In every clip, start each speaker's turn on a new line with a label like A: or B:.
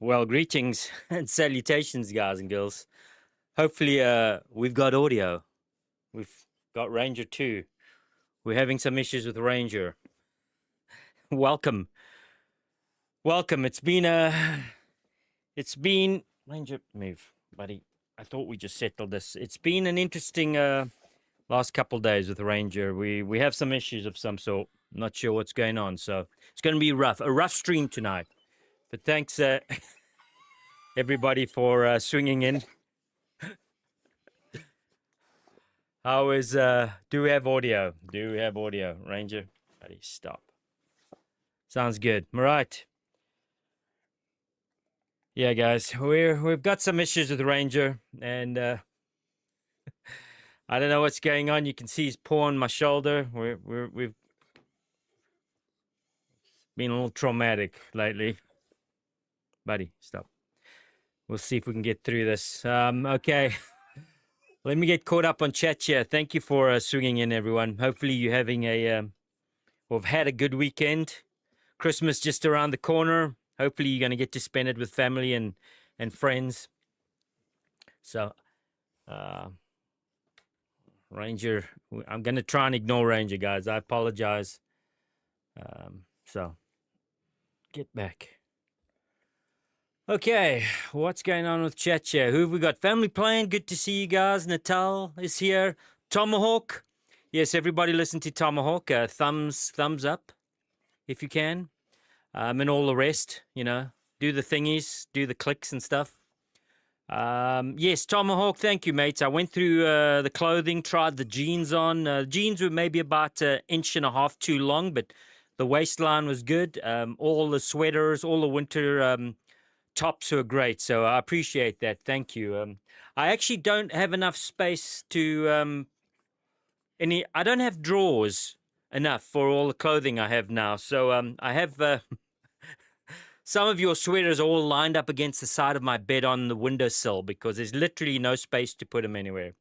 A: Well, greetings and salutations, guys and girls. Hopefully, we've got audio. We've got Ranger 2. We're having some issues with Ranger. Welcome. Welcome. It's been Ranger, move, buddy. I thought we just settled this. It's been an interesting last couple days with Ranger. We have some issues of some sort. Not sure what's going on, so it's going to be rough. A rough stream tonight. But thanks, everybody, for swinging in. How is, do we have audio? Do we have audio? Ranger, buddy, stop. Sounds good. All right. Yeah, guys, we've got some issues with Ranger, and I don't know what's going on. You can see his paw on my shoulder. We've been a little traumatic lately. Buddy, stop. We'll see if we can get through this. Okay. Let me get caught up on chat here. Thank you for swinging in, everyone. Hopefully you're having have had a good weekend. Christmas just around the corner. Hopefully you're going to get to spend it with family and friends. So, Ranger, I'm going to try and ignore Ranger, guys. I apologize. So, get back. Okay, what's going on with chat here? Who have we got? Family Plan, good to see you guys. Natal is here. Tomahawk. Yes, everybody listen to Tomahawk. Thumbs up if you can. And all the rest, do the thingies, do the clicks and stuff. Yes, Tomahawk, thank you, mates. I went through the clothing, tried the jeans on. Jeans were maybe about an inch and a half too long, but the waistline was good. All the sweaters, all the winter tops were great, so I appreciate that. Thank you. I actually don't have enough space to I don't have drawers enough for all the clothing I have now. So I have some of your sweaters all lined up against the side of my bed on the windowsill because there's literally no space to put them anywhere.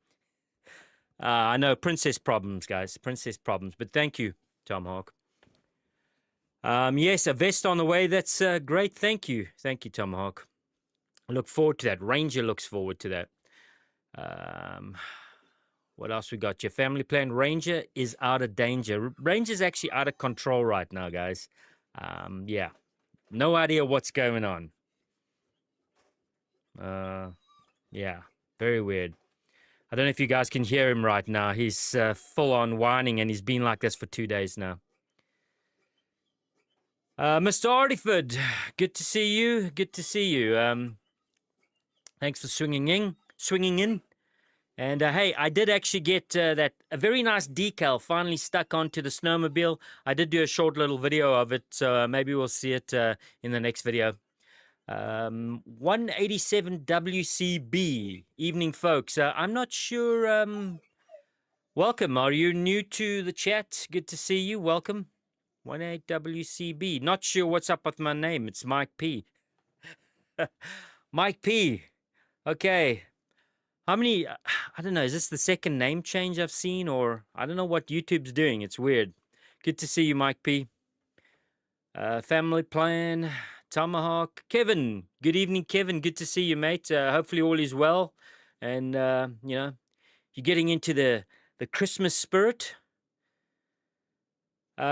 A: I know, princess problems, guys, princess problems. But thank you, Tomahawk. Yes, a vest on the way. That's great. Thank you, Tomahawk. I look forward to that. Ranger looks forward to that. What else we got? Your family plan. Ranger is out of danger. Ranger's actually out of control right now, guys. Yeah, no idea what's going on. Yeah, very weird. I don't know if you guys can hear him right now. He's full on whining, and he's been like this for 2 days now. Mr. Artiford, good to see you. Good to see you. Thanks for swinging in. And hey, I did actually get a very nice decal finally stuck onto the snowmobile. I did do a short little video of it, so maybe we'll see it in the next video. 187 WCB. Evening, folks. I'm not sure. Welcome. Are you new to the chat? Good to see you. Welcome. 18 WCB. Not sure what's up with my name. It's Mike P. Mike P. Okay. How many? I don't know. Is this the second name change I've seen, or I don't know what YouTube's doing. It's weird. Good to see you, Mike P. Family Plan. Tomahawk. Kevin. Good evening, Kevin. Good to see you, mate. Hopefully all is well, and you're getting into the Christmas spirit.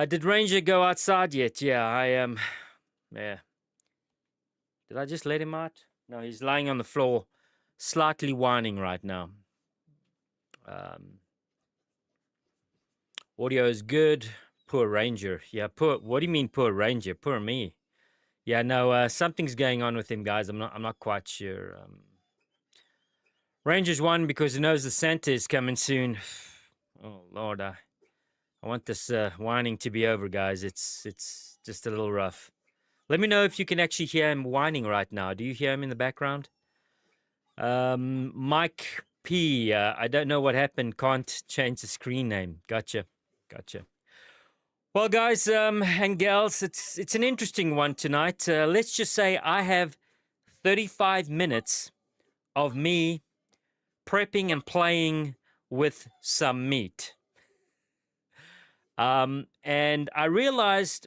A: Did Ranger go outside yet? Yeah, I am. Yeah. Did I just let him out? No, he's lying on the floor, slightly whining right now. Audio is good. Poor Ranger. Yeah, poor. What do you mean, poor Ranger? Poor me. Yeah, no. Something's going on with him, guys. I'm not quite sure. Ranger's won because he knows the Santa is coming soon. Oh Lord, I want this whining to be over, guys. It's just a little rough. Let me know if you can actually hear him whining right now. Do you hear him in the background? Mike P. I don't know what happened. Can't change the screen name. Gotcha. Well, guys and gals, it's an interesting one tonight. Let's just say I have 35 minutes of me prepping and playing with some meat. And I realized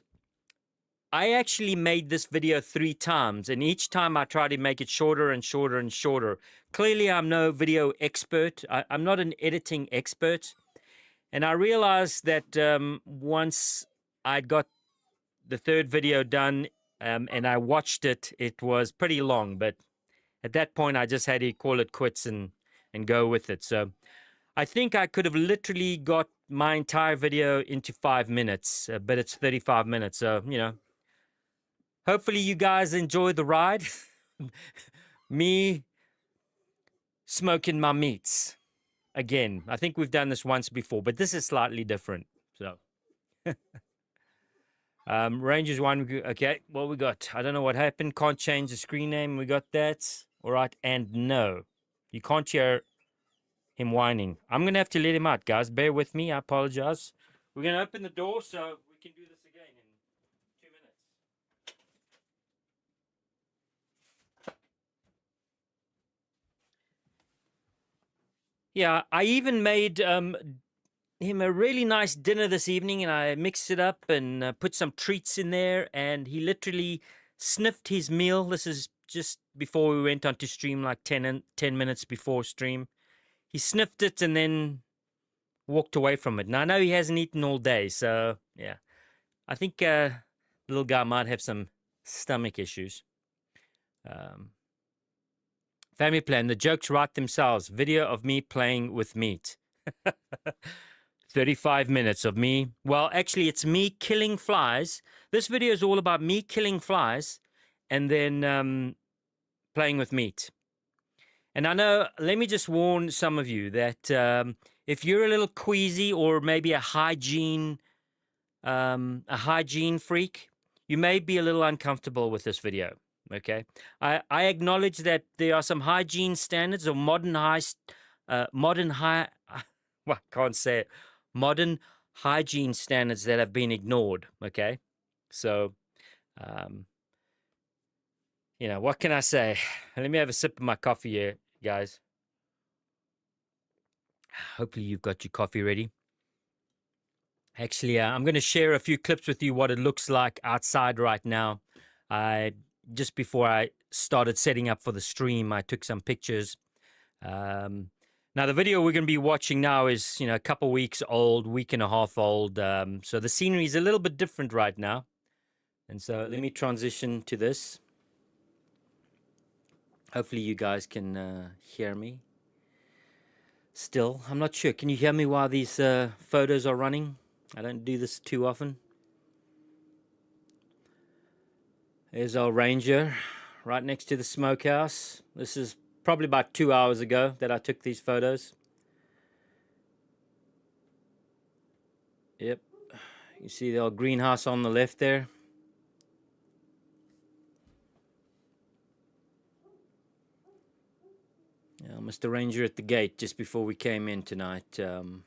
A: I actually made this video 3 times, and each time I try to make it shorter and shorter and shorter. Clearly, I'm no video expert. I'm not an editing expert. And I realized that once I got the 3rd video done and I watched it, it was pretty long. But at that point, I just had to call it quits and go with it. So I think I could have literally got my entire video into 5 minutes, but it's 35 minutes. So, you know, hopefully you guys enjoy the ride. Me smoking my meats. Again, I think we've done this once before, but this is slightly different. So, Rangers 1, okay, what we got? I don't know what happened. Can't change the screen name. We got that. All right, and no. You can't hear him whining. I'm going to have to let him out, guys. Bear with me. I apologize. We're going to open the door so we can do this again in 2 minutes. Yeah, I even made him a really nice dinner this evening, and I mixed it up and put some treats in there, and he literally sniffed his meal. This is just before we went on to stream, like 10 minutes before stream. He sniffed it and then walked away from it. Now, I know he hasn't eaten all day, so yeah. I think the little guy might have some stomach issues. Family plan. The jokes write themselves. Video of me playing with meat. 35 minutes of me. Well, actually, it's me killing flies. This video is all about me killing flies and then playing with meat. And I know, let me just warn some of you that if you're a little queasy or maybe a hygiene freak, you may be a little uncomfortable with this video. Okay, I acknowledge that there are some hygiene standards or modern hygiene standards that have been ignored. Okay, so you know, what can I say? Let me have a sip of my coffee here, guys. Hopefully you've got your coffee ready. Actually, I'm going to share a few clips with you what it looks like outside right now. Just before I started setting up for the stream, I took some pictures. Now, the video we're going to be watching now is, you know, a couple weeks old, week and a half old. So the scenery is a little bit different right now. And so let me transition to this. Hopefully you guys can hear me. Still, I'm not sure. Can you hear me while these photos are running? I don't do this too often. There's our Ranger right next to the smokehouse. This is probably about 2 hours ago that I took these photos. Yep. You see the old greenhouse on the left there. Mr. Ranger at the gate just before we came in tonight. Oh,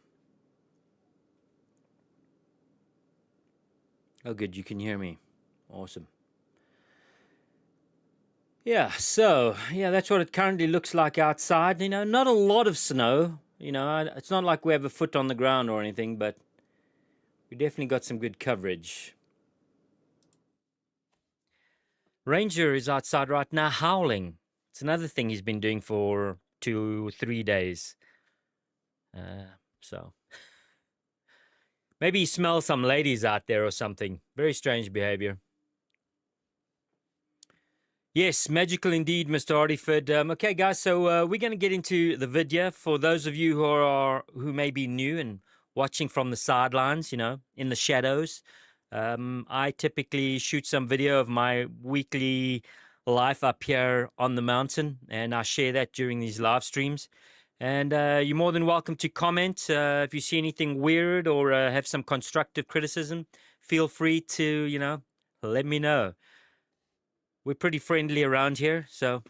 A: good, you can hear me. Awesome. Yeah, so, yeah, that's what it currently looks like outside. You know, not a lot of snow. You know, it's not like we have a foot on the ground or anything, but we definitely got some good coverage. Ranger is outside right now howling. It's another thing he's been doing for 2 or 3 days. So maybe he smells some ladies out there or something. Very strange behavior. Yes, magical indeed, Mr. Hardyford. Okay, guys, so we're going to get into the video. For those of you who may be new and watching from the sidelines, you know, in the shadows, I typically shoot some video of my weekly life up here on the mountain, and I share that during these live streams. And you're more than welcome to comment if you see anything weird or have some constructive criticism. Feel free to, you know, let me know. We're pretty friendly around here, so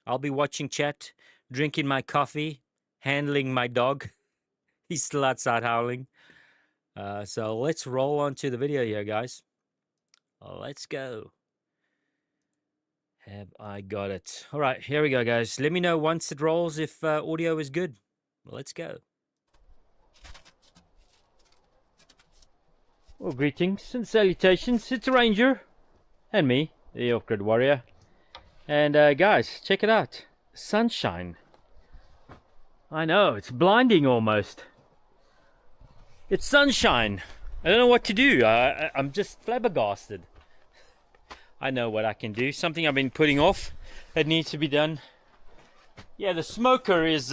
A: I'll be watching chat, drinking my coffee, handling my dog. He's still outside howling. So let's roll on to the video here, guys. Let's go. Have I got it? All right, here we go, guys. Let me know once it rolls if audio is good. Let's go. Well, greetings and salutations. It's Ranger. and me, the off-grid warrior. And guys, check it out. Sunshine. I know, it's blinding almost. It's sunshine. I don't know what to do. I'm just flabbergasted. I know what I can do. Something I've been putting off that needs to be done. Yeah, the smoker is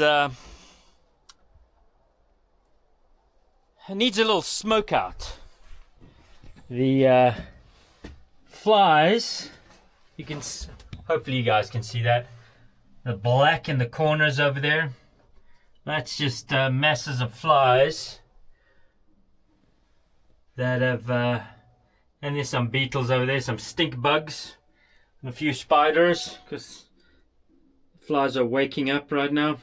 A: needs a little smoke out. The flies, you can, hopefully you guys can see that. The black in the corners over there, that's just masses of flies that have, and there's some beetles over there, some stink bugs, and a few spiders, because flies are waking up right now.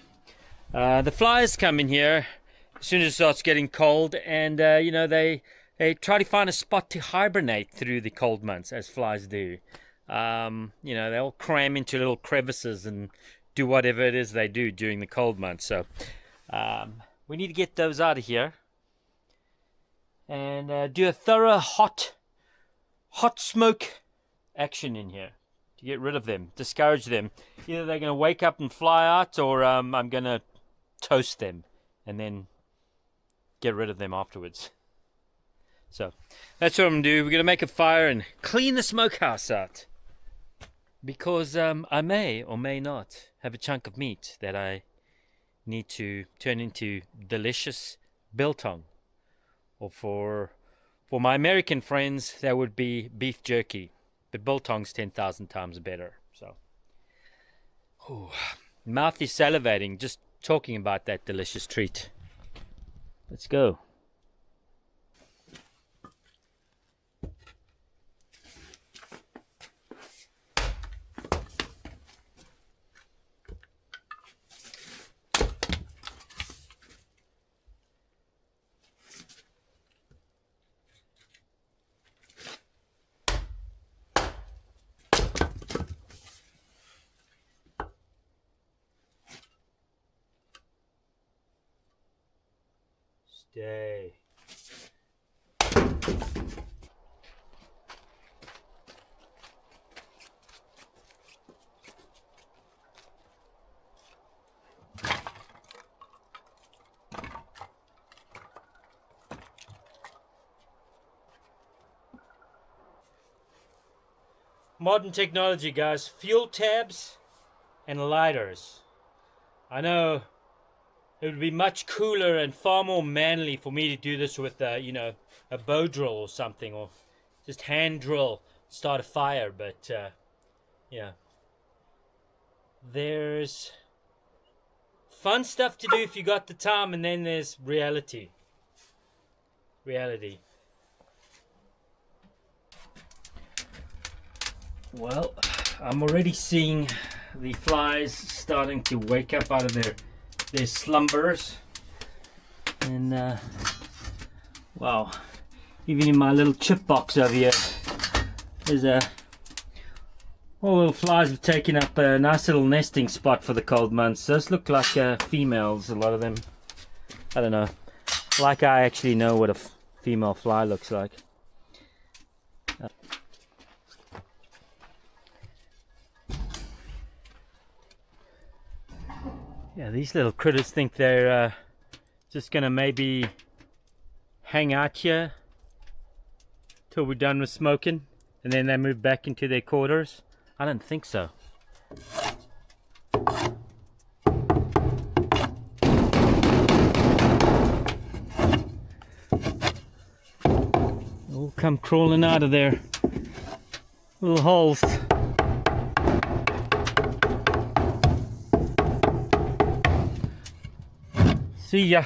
A: The flies come in here as soon as it starts getting cold, and you know, they try to find a spot to hibernate through the cold months, as flies do. You know, they'll cram into little crevices and do whatever it is they do during the cold months. So we need to get those out of here and do a thorough hot smoke action in here to get rid of them, discourage them. Either they're going to wake up and fly out, or I'm going to toast them and then get rid of them afterwards. So that's what I'm going to do. We're going to make a fire and clean the smokehouse out, because I may or may not have a chunk of meat that I need to turn into delicious biltong, or for my American friends that would be beef jerky, but biltong's 10,000 times better. So mouth is salivating just talking about that delicious treat. Let's go. Stay. Modern technology, guys. Fuel tabs and lighters. I know it would be much cooler and far more manly for me to do this with, you know, a bow drill or something, or just hand drill, start a fire. But yeah, there's fun stuff to do if you got the time, and then there's reality. Well, I'm already seeing the flies starting to wake up out of their slumbers, and wow, even in my little chip box over here, there's all little flies have taken up a nice little nesting spot for the cold months. Those look like females, a lot of them. I don't know, like I actually know what a female fly looks like. Yeah, these little critters think they're just gonna maybe hang out here till we're done with smoking, and then they move back into their quarters. I don't think so. All come crawling out of their little holes. See ya.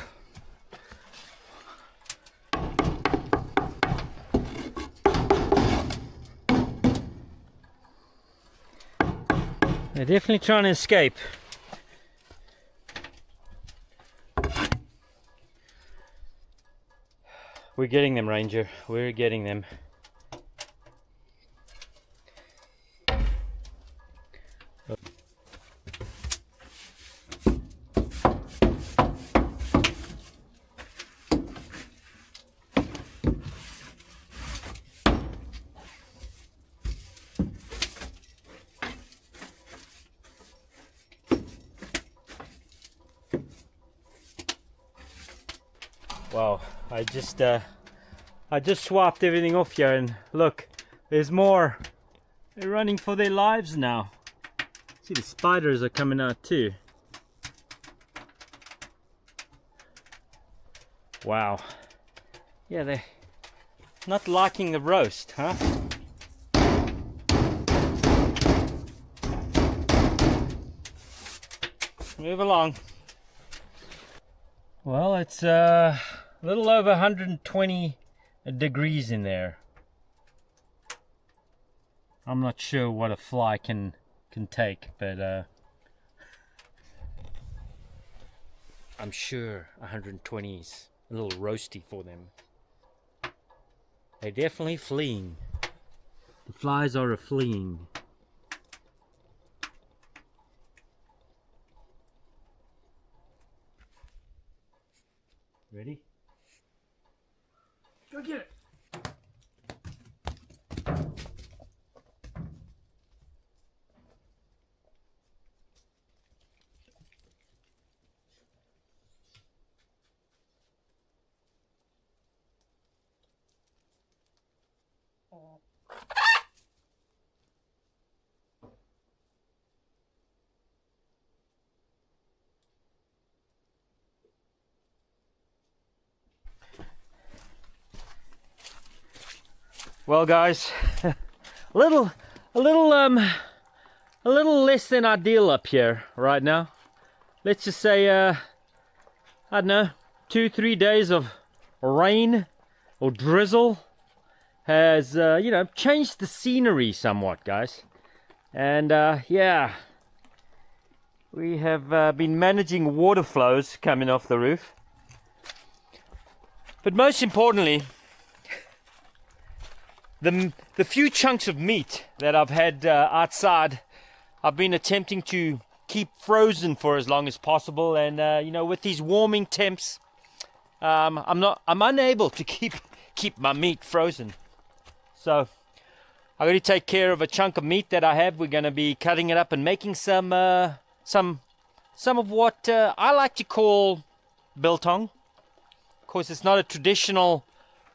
A: They're definitely trying to escape. We're getting them, Ranger. We're getting them. Wow, I just swapped everything off here, and look, there's more. They're running for their lives now. See, the spiders are coming out too. Wow. Yeah, they're not liking the roast, huh? Move along. Well, it's a little over 120 degrees in there. I'm not sure what a fly can take, but I'm sure 120 is a little roasty for them. They're definitely fleeing. The flies are fleeing. Ready? Go get it! Well, guys, a little less than ideal up here right now. Let's just say, I don't know, 2-3 days of rain or drizzle has, you know, changed the scenery somewhat, guys. And yeah, we have been managing water flows coming off the roof. But most importantly, the few chunks of meat that I've had outside, I've been attempting to keep frozen for as long as possible. And you know, with these warming temps, I'm unable to keep my meat frozen. So I'm going to take care of a chunk of meat that I have. We're going to be cutting it up and making some of what I like to call biltong. Of course, it's not a traditional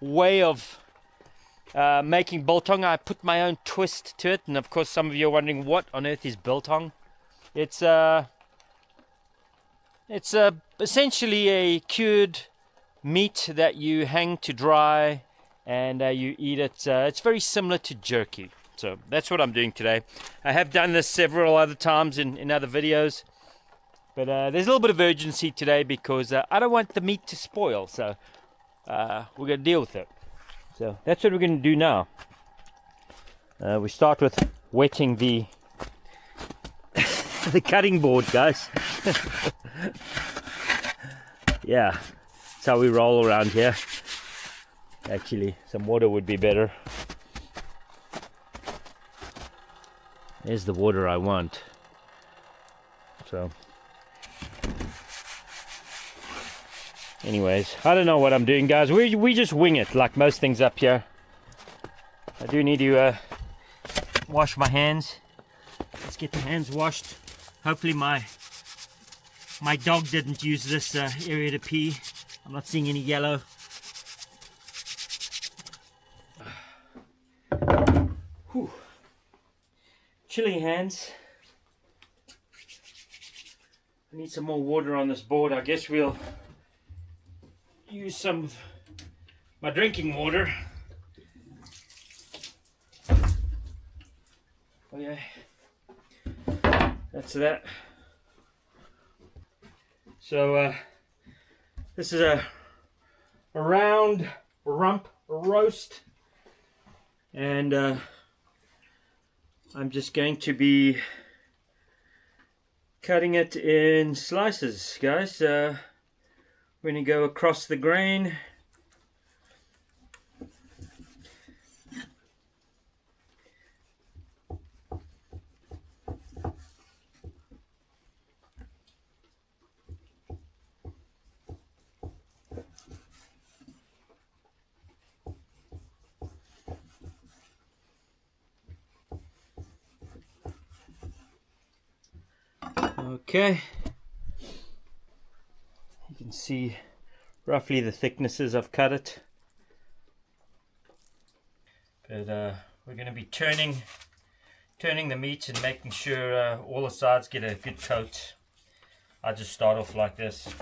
A: way of making biltong. I put my own twist to it, and of course some of you are wondering what on earth is biltong. It's essentially a cured meat that you hang to dry and you eat it. It's very similar to jerky. So that's what I'm doing today. I have done this several other times in other videos, but there's a little bit of urgency today because I don't want the meat to spoil, so we're going to deal with it. So that's what we're going to do now. We start with wetting the the cutting board, guys. Yeah, that's how we roll around here. Actually, some water would be better. There's the water I want. So anyways, I don't know what I'm doing, guys. We just wing it like most things up here. I do need to wash my hands. Let's get the hands washed. Hopefully my dog didn't use this area to pee. I'm not seeing any yellow. Whew. Chilly hands. I need some more water on this board. I guess we'll use some of my drinking water. Okay, that's that. So this is a round rump roast, and I'm just going to be cutting it in slices, guys. We're going to go across the grain. Okay, you can see roughly the thicknesses I've cut it. But we're going to be turning the meat and making sure all the sides get a good coat. I just start off like this.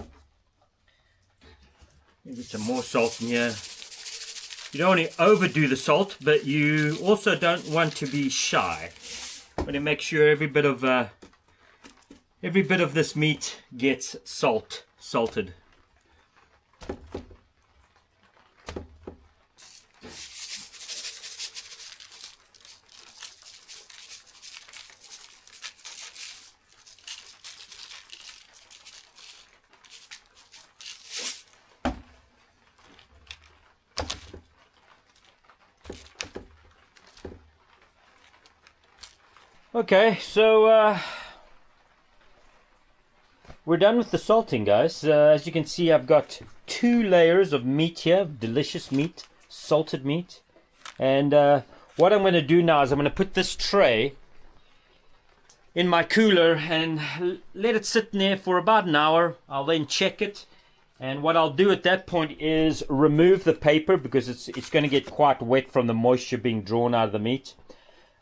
A: Maybe some more salt in here. You don't want to overdo the salt, but you also don't want to be shy. You want to make sure every bit of this meat gets salted. Okay, so we're done with the salting, guys. As you can see, I've got 2 layers of meat here, delicious meat, salted meat. And what I'm going to do now is I'm going to put this tray in my cooler and let it sit in there for about an hour. I'll then check it. And what I'll do at that point is remove the paper because it's going to get quite wet from the moisture being drawn out of the meat.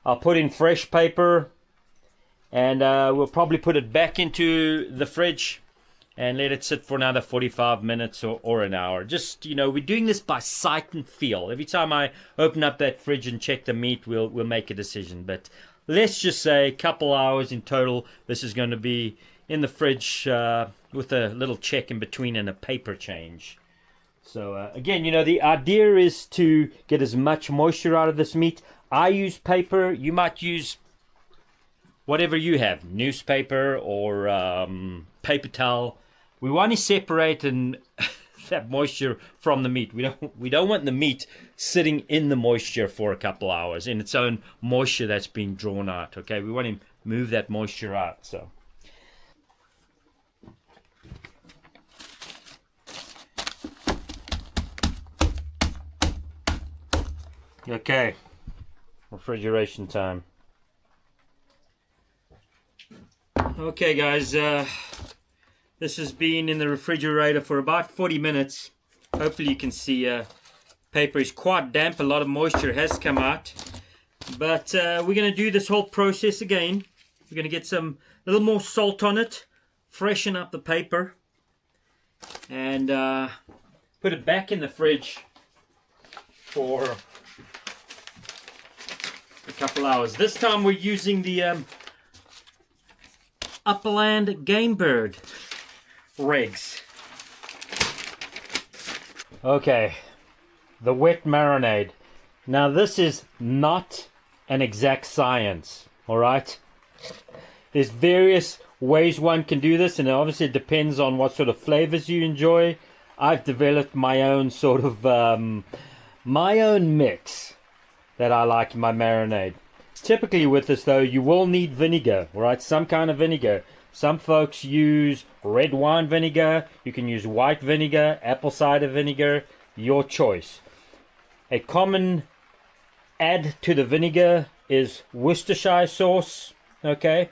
A: I'll put in fresh paper and we'll probably put it back into the fridge and let it sit for another 45 minutes or an hour. Just, you know, we're doing this by sight and feel. Every time I open up that fridge and check the meat, we'll make a decision. But let's just say a couple hours in total. This is going to be in the fridge with a little check in between and a paper change. So again, you know, the idea is to get as much moisture out of this meat. I use paper. You might use whatever you have, newspaper or paper towel. We want to separate that moisture from the meat. We don't want the meat sitting in the moisture for a couple hours in its own moisture that's being drawn out. Okay, we want to move that moisture out. So. Okay. Refrigeration time. Okay guys, this has been in the refrigerator for about 40 minutes. Hopefully you can see paper is quite damp. A lot of moisture has come out. But we're going to do this whole process again. We're going to get a little more salt on it, freshen up the paper, and put it back in the fridge for a couple hours. This time we're using the Upland Game Bird rigs. Okay, the wet marinade. Now this is not an exact science, alright? There's various ways one can do this, and obviously it depends on what sort of flavors you enjoy. I've developed my own sort of my own mix that I like in my marinade. Typically with this though, you will need vinegar, right? Some kind of vinegar. Some folks use red wine vinegar. You can use white vinegar, apple cider vinegar, your choice. A common add to the vinegar is Worcestershire sauce, okay?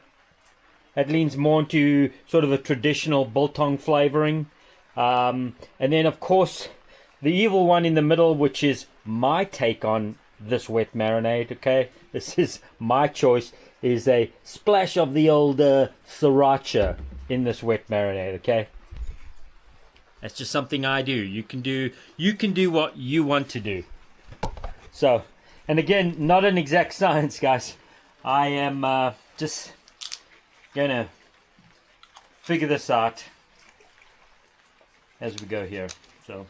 A: That leans more into sort of a traditional biltong flavoring. And then of course, the evil one in the middle, which is my take on this wet marinade, okay? This is my choice, is a splash of the old sriracha in this wet marinade, okay? That's just something I do. You can do what you want to do. So, and again, not an exact science, guys. I am just gonna figure this out as we go here. So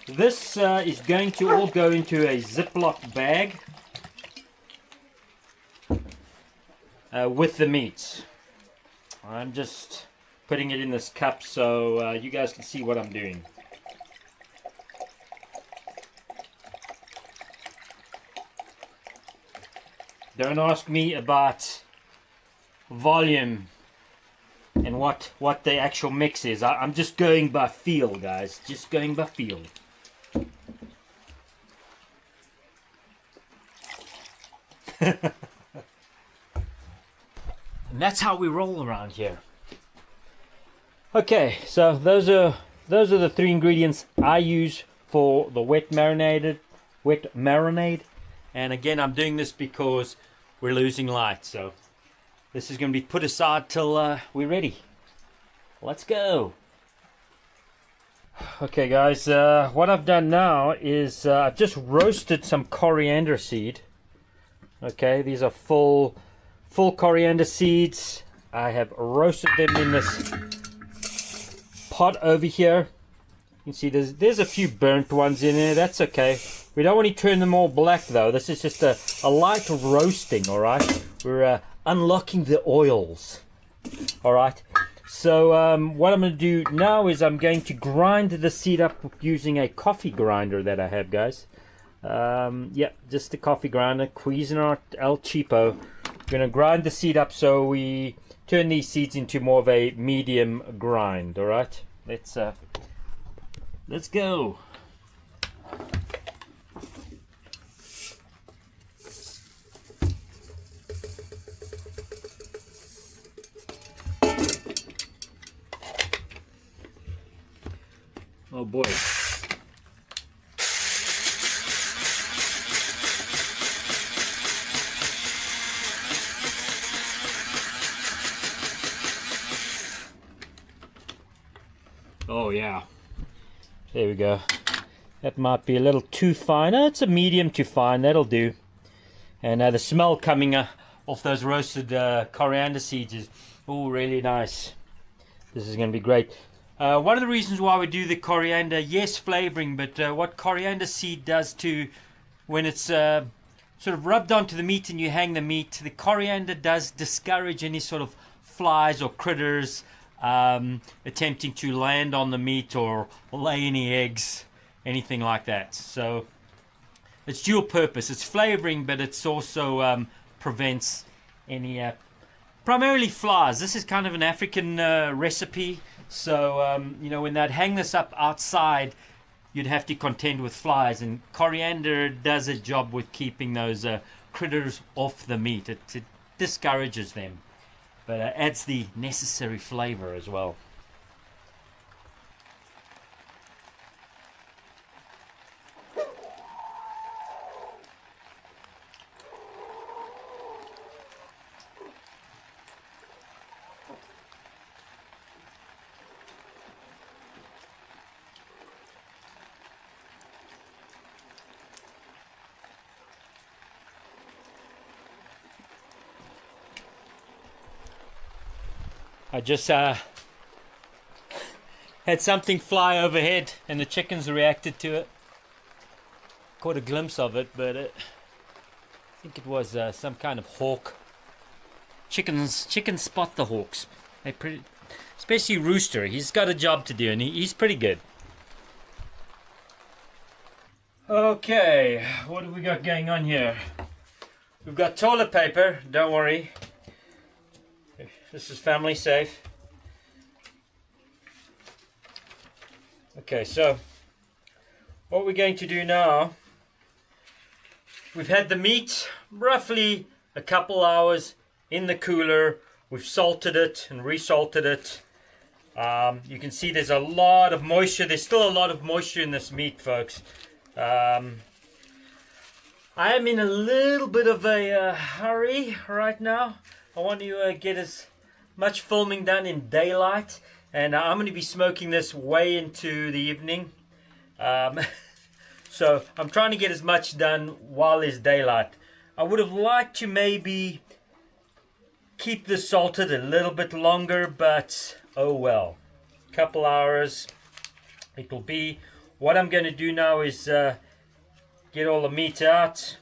A: this is going to all go into a Ziploc bag with the meat. I'm just putting it in this cup so you guys can see what I'm doing. Don't ask me about volume and what the actual mix is. I'm just going by feel, guys. Just going by feel. And that's how we roll around here. Okay, so those are those are the 3 ingredients I use for the wet marinade. And again, I'm doing this because we're losing light, so this is going to be put aside till we're ready. Let's go. Okay guys, what I've done now is I've just roasted some coriander seed. Okay, these are full coriander seeds. I have roasted them in this pot over here. You can see there's a few burnt ones in there. That's okay. We don't want to turn them all black though. This is just a light roasting, alright? We're unlocking the oils. Alright. So what I'm going to do now is I'm going to grind the seed up using a coffee grinder that I have, guys. Yeah, just a coffee grinder, Cuisinart El Cheapo. We're going to grind the seed up so we turn these seeds into more of a medium grind. Alright, let's go. Oh boy. Oh yeah. There we go. That might be a little too fine. Oh, it's a medium to fine. That'll do. And the smell coming off those roasted coriander seeds is really nice. This is going to be great. One of the reasons why we do the coriander, yes, flavoring, but what coriander seed does to, when it's sort of rubbed onto the meat and you hang the meat, the coriander does discourage any sort of flies or critters attempting to land on the meat or lay any eggs, anything like that. So it's dual purpose. It's flavoring, but it's also prevents any primarily flies. This is kind of an African recipe. So, you know, when they'd hang this up outside, you'd have to contend with flies. And coriander does a job with keeping those critters off the meat. It discourages them, but adds the necessary flavor as well. I just had something fly overhead and the chickens reacted to it. Caught a glimpse of it, but I think it was some kind of hawk. Chickens spot the hawks. They pretty, especially Rooster. He's got a job to do and he's pretty good. Okay, what have we got going on here? We've got toilet paper, don't worry. This is family safe. Okay, so what we're going to do now, we've had the meat roughly a couple hours in the cooler. We've salted it and resalted it. You can see there's a lot of moisture. There's still a lot of moisture in this meat, folks. I am in a little bit of a hurry right now. I want to get as much filming done in daylight, and I'm going to be smoking this way into the evening. So I'm trying to get as much done while there's daylight. I would have liked to maybe keep this salted a little bit longer, but oh well. Couple hours it will be. What I'm going to do now is get all the meat out.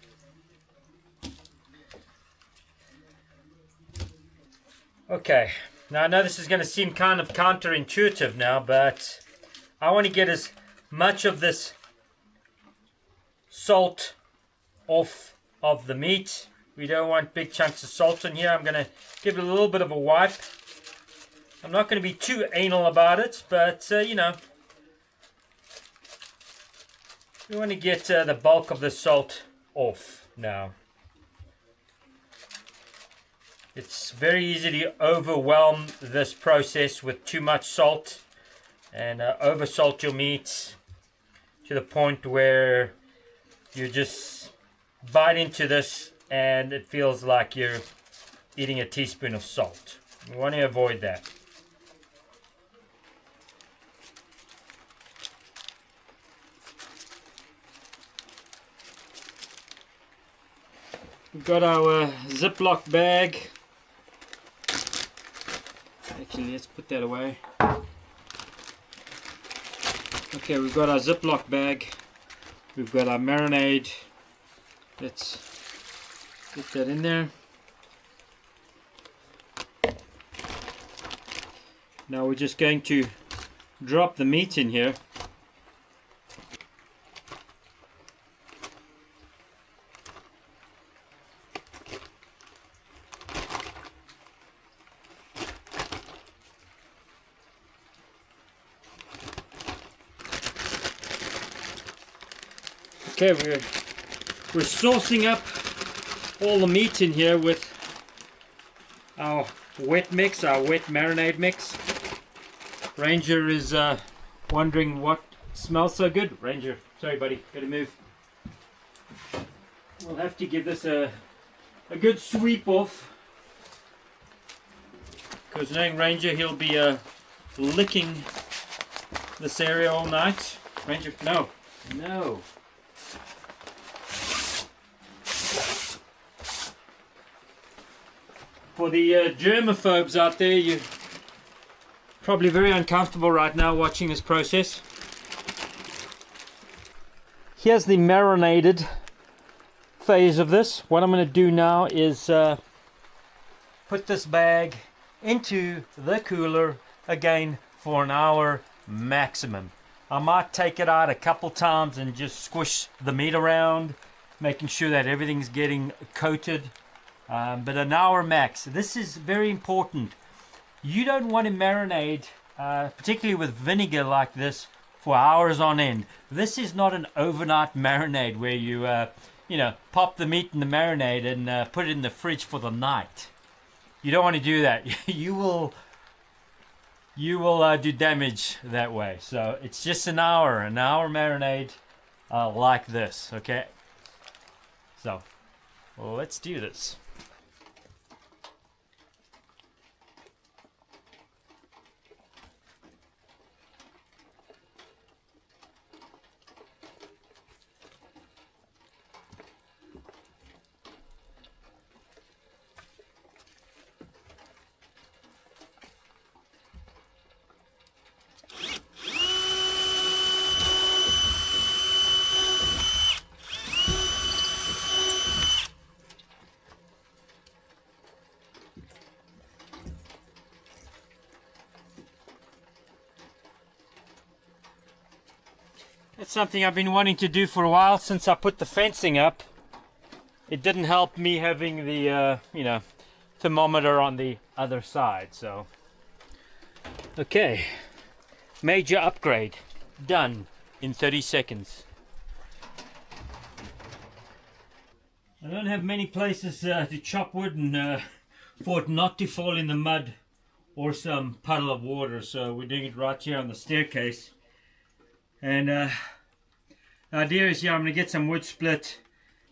A: Okay, now I know this is going to seem kind of counterintuitive now, but I want to get as much of this salt off of the meat. We don't want big chunks of salt in here. I'm going to give it a little bit of a wipe. I'm not going to be too anal about it, but you know, we want to get the bulk of the salt off now. It's very easy to overwhelm this process with too much salt, and over salt your meat to the point where you just bite into this and it feels like you're eating a teaspoon of salt. You want to avoid that. We've got our Ziploc bag. Actually, let's put that away. Okay, we've got our Ziploc bag. We've got our marinade. Let's get that in there. Now we're just going to drop the meat in here. Okay, we're saucing up all the meat in here with our wet mix, our wet marinade mix. Ranger is wondering what smells so good. Ranger, sorry buddy, gotta move. We'll have to give this a good sweep off, because knowing Ranger, he'll be licking this area all night. Ranger, no, no. For the germaphobes out there, you're probably very uncomfortable right now watching this process. Here's the marinated phase of this. What I'm going to do now is put this bag into the cooler again for an hour maximum. I might take it out a couple times and just squish the meat around, making sure that everything's getting coated. But an hour max. This is very important. You don't want to marinate, particularly with vinegar like this, for hours on end. This is not an overnight marinade where you, pop the meat in the marinade and put it in the fridge for the night. You don't want to do that. You will do damage that way. So it's just an hour marinade like this. Okay. So let's do this. That's something I've been wanting to do for a while since I put the fencing up. It didn't help me having the, thermometer on the other side, so. Okay, major upgrade, done in 30 seconds. I don't have many places to chop wood and for it not to fall in the mud or some puddle of water, so we're doing it right here on the staircase. And the idea is, I'm going to get some wood split,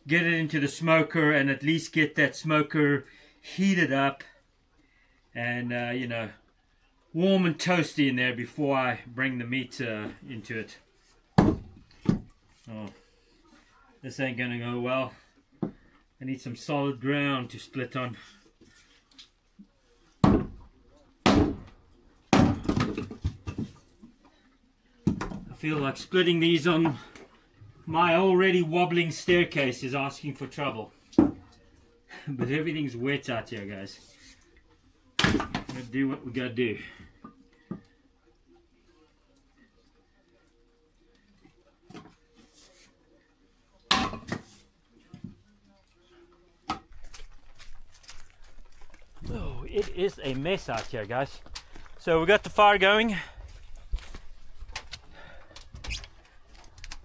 A: get it into the smoker, and at least get that smoker heated up and, warm and toasty in there before I bring the meat into it. Oh, this ain't going to go well. I need some solid ground to split on. I feel like splitting these on my already wobbling staircase is asking for trouble. But everything's wet out here, guys. Gotta do what we gotta do. Oh, it is a mess out here, guys. So we got the fire going.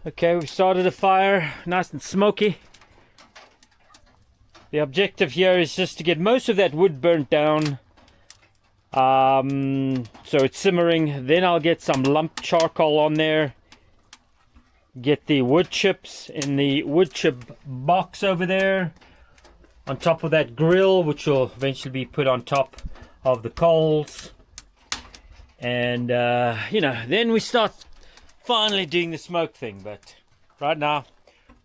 A: Okay, we've started a fire, nice and smoky. The objective here is just to get most of that wood burnt down So it's simmering. Then I'll get some lump charcoal on there. Get the wood chips in the wood chip box over there. On top of that grill, which will eventually be put on top of the coals. And, you know, then we start finally doing the smoke thing. But right now,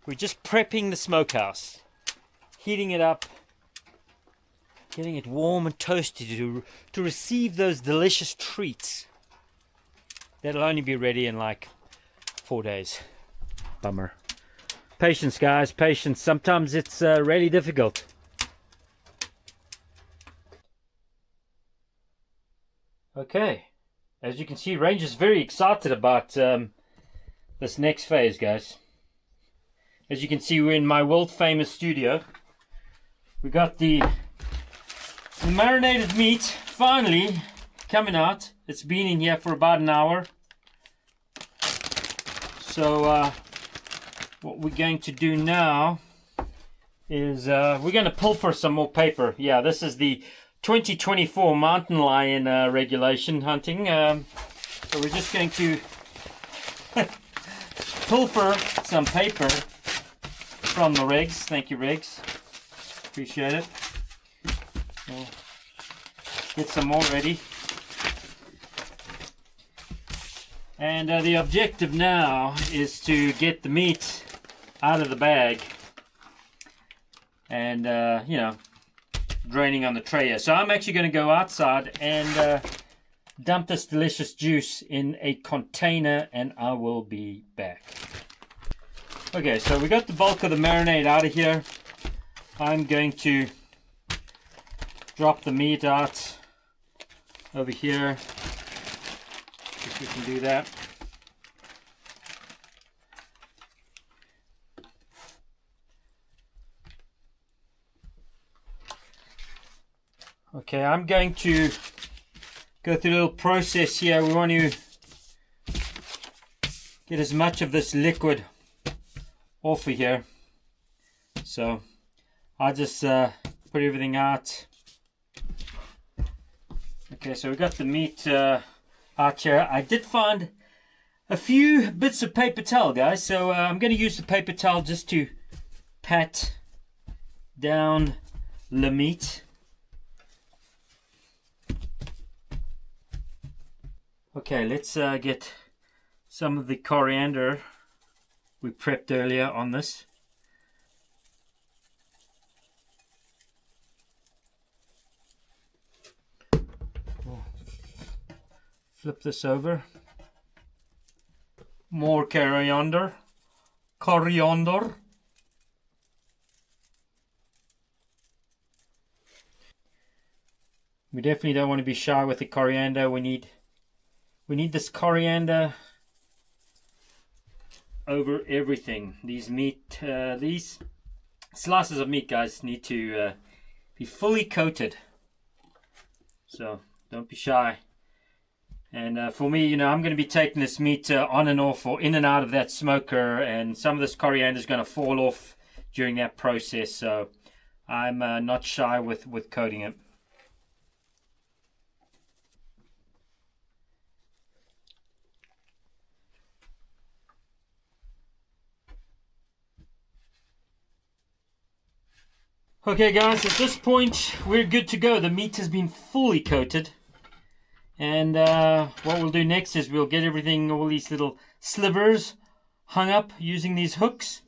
A: we're just prepping the smokehouse. Heating it up. Getting it warm and toasty to receive those delicious treats. That'll only be ready in like 4 days. Bummer. Patience, guys, patience. Sometimes it's really difficult. Okay, as you can see, Ranger's very excited about this next phase, guys. As you can see, we're in my world famous studio. We got the marinated meat finally coming out. It's been in here for about an hour. So what we're going to do now is we're going to pilfer some more paper. Yeah, this is the 2024 mountain lion regulation hunting. So we're just going to pilfer some paper from the regs. Thank you, regs. Appreciate it. We'll get some more ready. And the objective now is to get the meat out of the bag and, you know, draining on the tray here. So I'm actually going to go outside and dump this delicious juice in a container, and I will be back. Okay, so we got the bulk of the marinade out of here. I'm going to drop the meat out over here. If we can do that. Okay, I'm going to go through a little process here. We want to get as much of this liquid off of here. So I'll just put everything out. Okay, so we got the meat out here. I did find a few bits of paper towel, guys. So I'm going to use the paper towel just to pat down the meat. Okay, let's get some of the coriander we prepped earlier on this. Flip this over. More coriander. Coriander. We definitely don't want to be shy with the coriander. We need this coriander over everything. These slices of meat, guys, need to be fully coated. So don't be shy. And for me, you know, I'm going to be taking this meat on and off or in and out of that smoker, and some of this coriander is going to fall off during that process. So I'm not shy with coating it. Okay, guys, at this point, we're good to go. The meat has been fully coated. And what we'll do next is we'll get everything, all these little slivers, hung up using these hooks.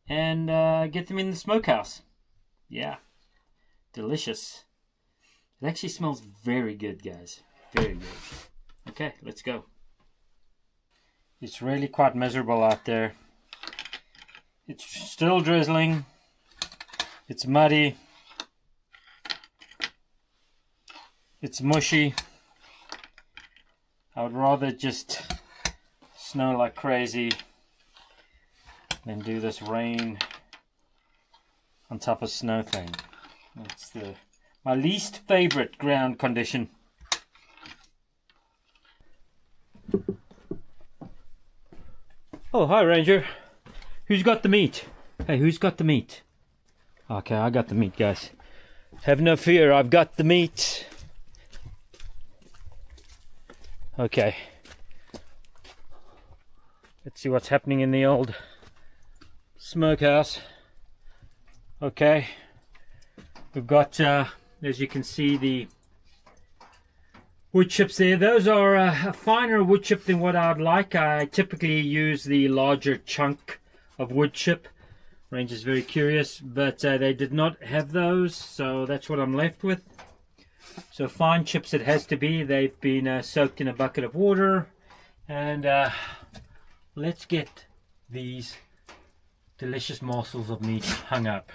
A: And get them in the smokehouse. Yeah, delicious. It actually smells very good, guys. Very good. Okay, let's go. It's really quite miserable out there. It's still drizzling. It's muddy. It's mushy. I would rather just snow like crazy than do this rain on top of snow thing. That's my least favorite ground condition. Oh, hi, Ranger. Who's got the meat? Hey, who's got the meat? Okay, I got the meat, guys. Have no fear, I've got the meat. Okay. Let's see what's happening in the old smokehouse. Okay. We've got, as you can see, the wood chips there. Those are a finer wood chip than what I'd like. I typically use the larger chunk of wood chip. Ranger's very curious, but they did not have those, so that's what I'm left with. So fine chips it has to be. They've been soaked in a bucket of water, and let's get these delicious morsels of meat hung up.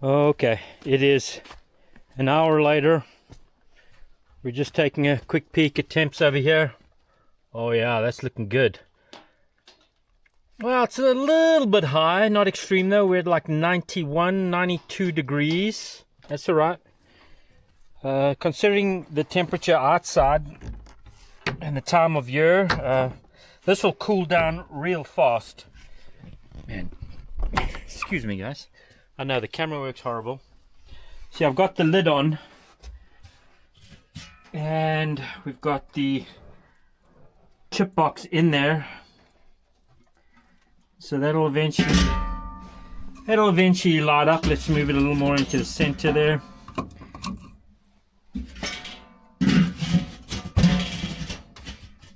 A: Okay, it is an hour later. We're just taking a quick peek at temps over here. Oh yeah, that's looking good. Well, it's a little bit high, not extreme though. We're at like 91, 92 degrees. That's all right. Considering the temperature outside and the time of year, this will cool down real fast. Man, excuse me guys. I know the camera works horrible. See, I've got the lid on, and we've got the chip box in there, so that'll eventually light up. Let's move it a little more into the center there.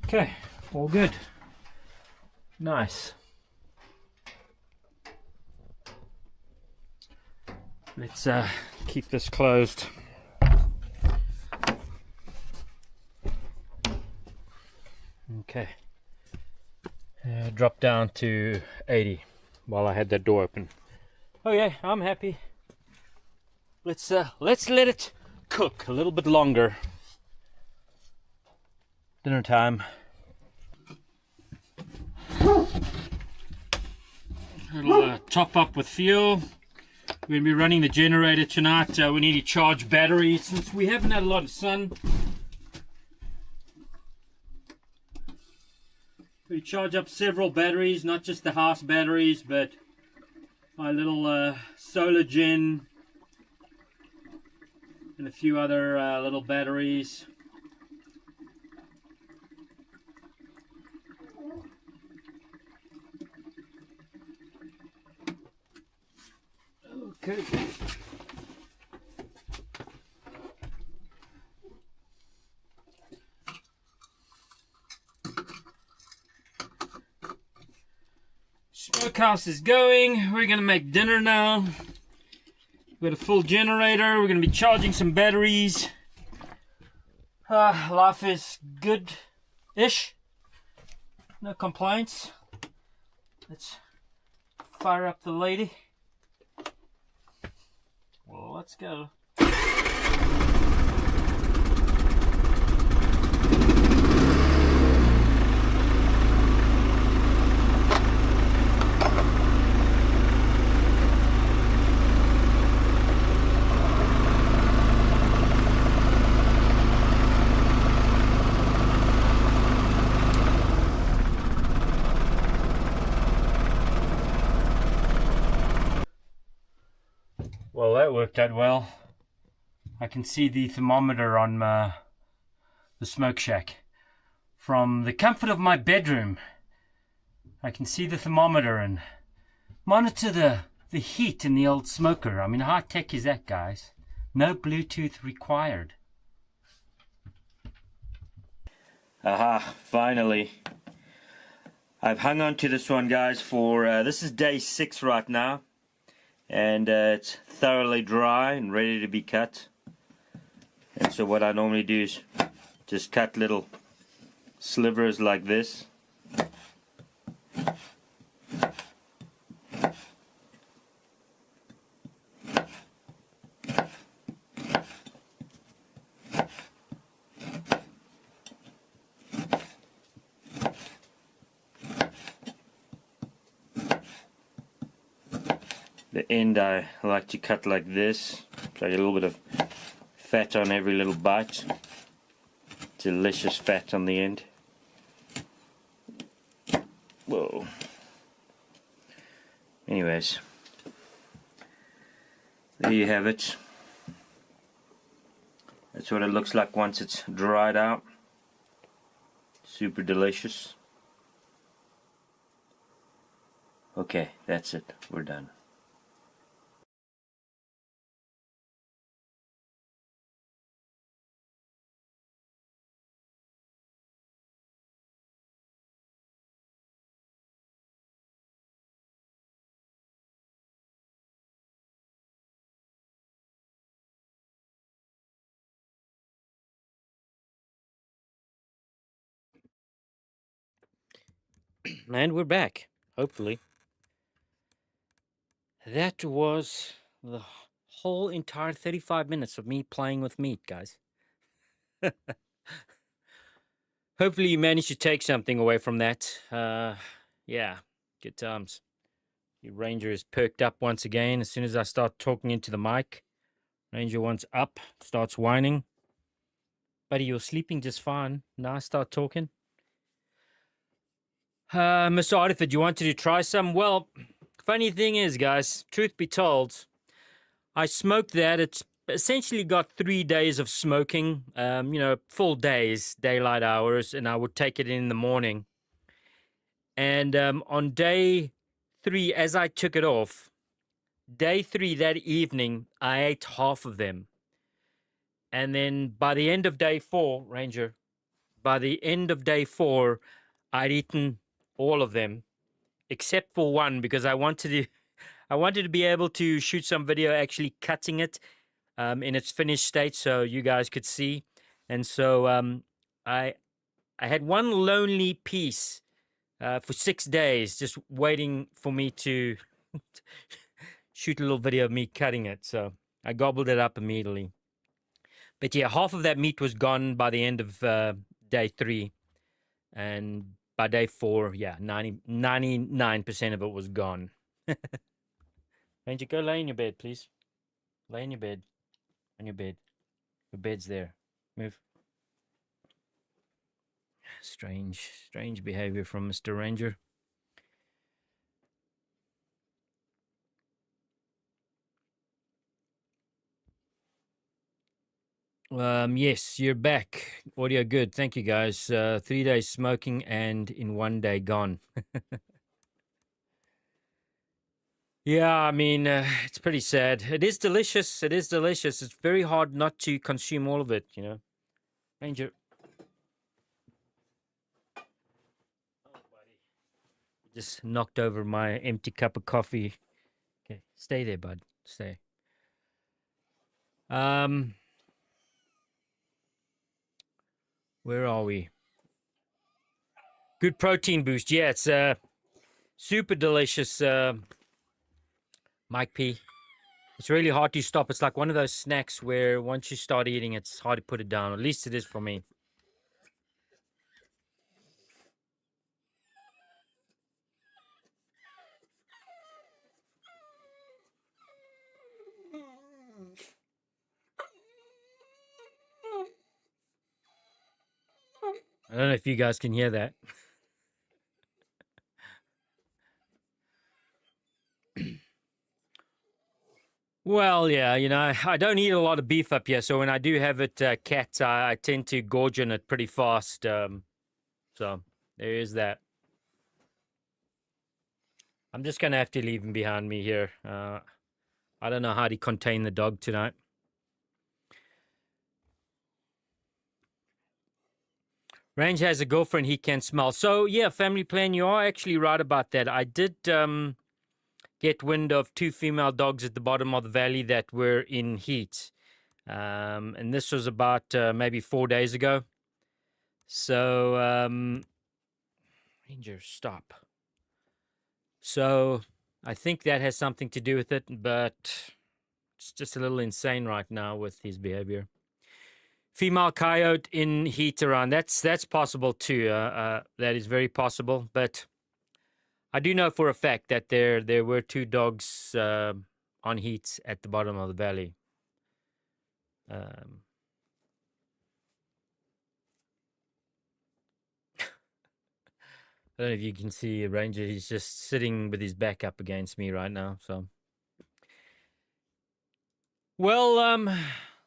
A: Okay, all good. Nice. Let's keep this closed. Okay. Drop down to 80 while I had that door open. Okay, I'm happy. Let's let it cook a little bit longer. Dinner time. It'll top up with fuel. We're going to be running the generator tonight. We need to charge batteries since we haven't had a lot of sun. We charge up several batteries, not just the house batteries, but my little solar gen and a few other little batteries. Okay. Smokehouse is going. We're gonna make dinner now. We've got a full generator. We're gonna be charging some batteries. Life is good-ish. No complaints. Let's fire up the lady. Well, let's go. Well, that worked out well. I can see the thermometer on the smoke shack. From the comfort of my bedroom, I can see the thermometer and monitor the heat in the old smoker. I mean, how tech is that, guys? No Bluetooth required. Aha, finally. I've hung on to this one, guys, for this is day 6 right now. And it's thoroughly dry and ready to be cut. And so what I normally do is just cut little slivers like this. The end I like to cut like this, so I get a little bit of fat on every little bite. Delicious fat on the end. Whoa. Anyways, there you have it. That's what it looks like once it's dried out. Super delicious. Okay, that's it. We're done. And we're back, hopefully. That was the whole entire 35 minutes of me playing with meat, guys. Hopefully you managed to take something away from that. Yeah, good times. Your Ranger is perked up once again. As soon as I start talking into the mic, Ranger wants up, starts whining. Buddy, you're sleeping just fine. Now I start talking. Mr. Arthur, you wanted to try some? Well, funny thing is, guys, truth be told, I smoked that. It's essentially got 3 days of smoking, full days, daylight hours, and I would take it in the morning. And on day 3, as I took it off, day 3 that evening, I ate half of them. And then by the end of day 4, Ranger, by the end of day 4, I'd eaten all of them, except for one, because I wanted to be able to shoot some video actually cutting it in its finished state, so you guys could see. And so I had one lonely piece for 6 days, just waiting for me to shoot a little video of me cutting it. So I gobbled it up immediately. But yeah, half of that meat was gone by the end of day 3, and by day 4, yeah, 99% of it was gone. Ranger, go lay in your bed, please. Lay in your bed. On your bed. Your bed's there. Move. Strange behavior from Mr. Ranger. Yes, you're back. Audio good. Thank you, guys. 3 days smoking and in 1 day gone. Yeah, I mean, it's pretty sad. It is delicious. It is delicious. It's very hard not to consume all of it, you know. Ranger. Oh, buddy. Just knocked over my empty cup of coffee. Okay, stay there, bud. Stay. Where are we? Good protein boost. Yeah, it's super delicious, Mike P. It's really hard to stop. It's like one of those snacks where once you start eating, it's hard to put it down. At least it is for me. I don't know if you guys can hear that. Well, yeah, you know, I don't eat a lot of beef up here, so when I do have it cat, I tend to gorge on it pretty fast. So there is that. I'm just gonna have to leave him behind me here. I don't know how to contain the dog tonight. Range has a girlfriend he can smell. So yeah, family plan, you are actually right about that. I did get wind of 2 female dogs at the bottom of the valley that were in heat. And this was about maybe 4 days ago. So, Ranger, stop. So, I think that has something to do with it, but it's just a little insane right now with his behavior. Female coyote in heat around. That's possible too. That is very possible, but I do know for a fact that there were 2 dogs on heat at the bottom of the valley. I don't know if you can see Ranger. He's just sitting with his back up against me right now. So, well,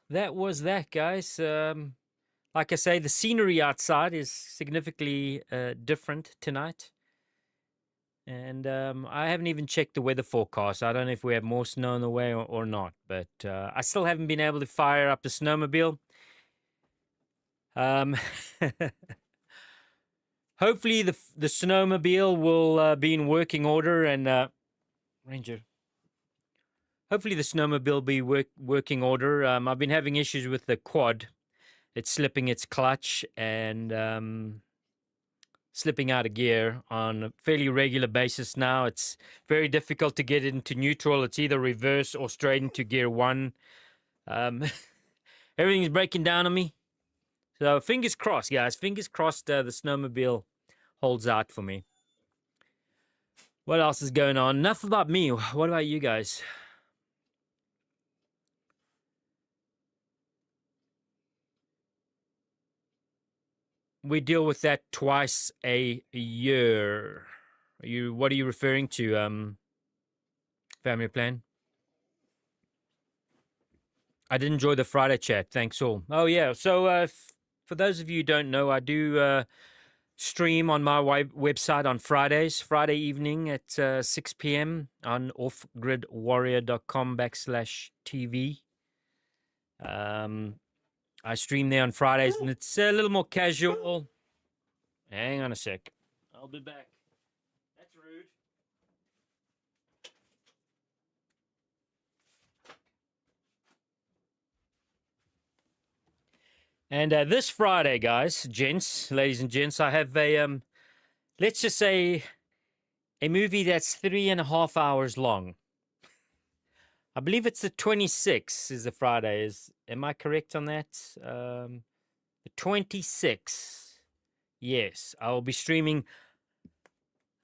A: that was that, guys. Like I say, the scenery outside is significantly different tonight. And I haven't even checked the weather forecast. I don't know if we have more snow on the way or not. But I still haven't been able to fire up the snowmobile. Hopefully the snowmobile will be in working order, and Ranger. Hopefully the snowmobile will be working order. I've been having issues with the quad. It's slipping its clutch and slipping out of gear on a fairly regular basis now. It's very difficult to get it into neutral. It's either reverse or straight into gear 1. Everything's breaking down on me. So fingers crossed, guys. Fingers crossed the snowmobile holds out for me. What else is going on? Enough about me. What about you guys? We deal with that twice a year. What are you referring to? Family plan? I did enjoy the Friday chat. Thanks all. Oh yeah. So for those of you who don't know, I do stream on my website on Fridays, Friday evening at 6 p.m. on offgridwarrior.com/TV. I stream there on Fridays, and it's a little more casual. Hang on a sec. I'll be back. That's rude. And this Friday, guys, gents, ladies and gents, I have a, let's just say, a movie that's 3.5 hours long. I believe it's the 26th is the Friday. Am I correct on that? The 26th. Yes, I will be streaming.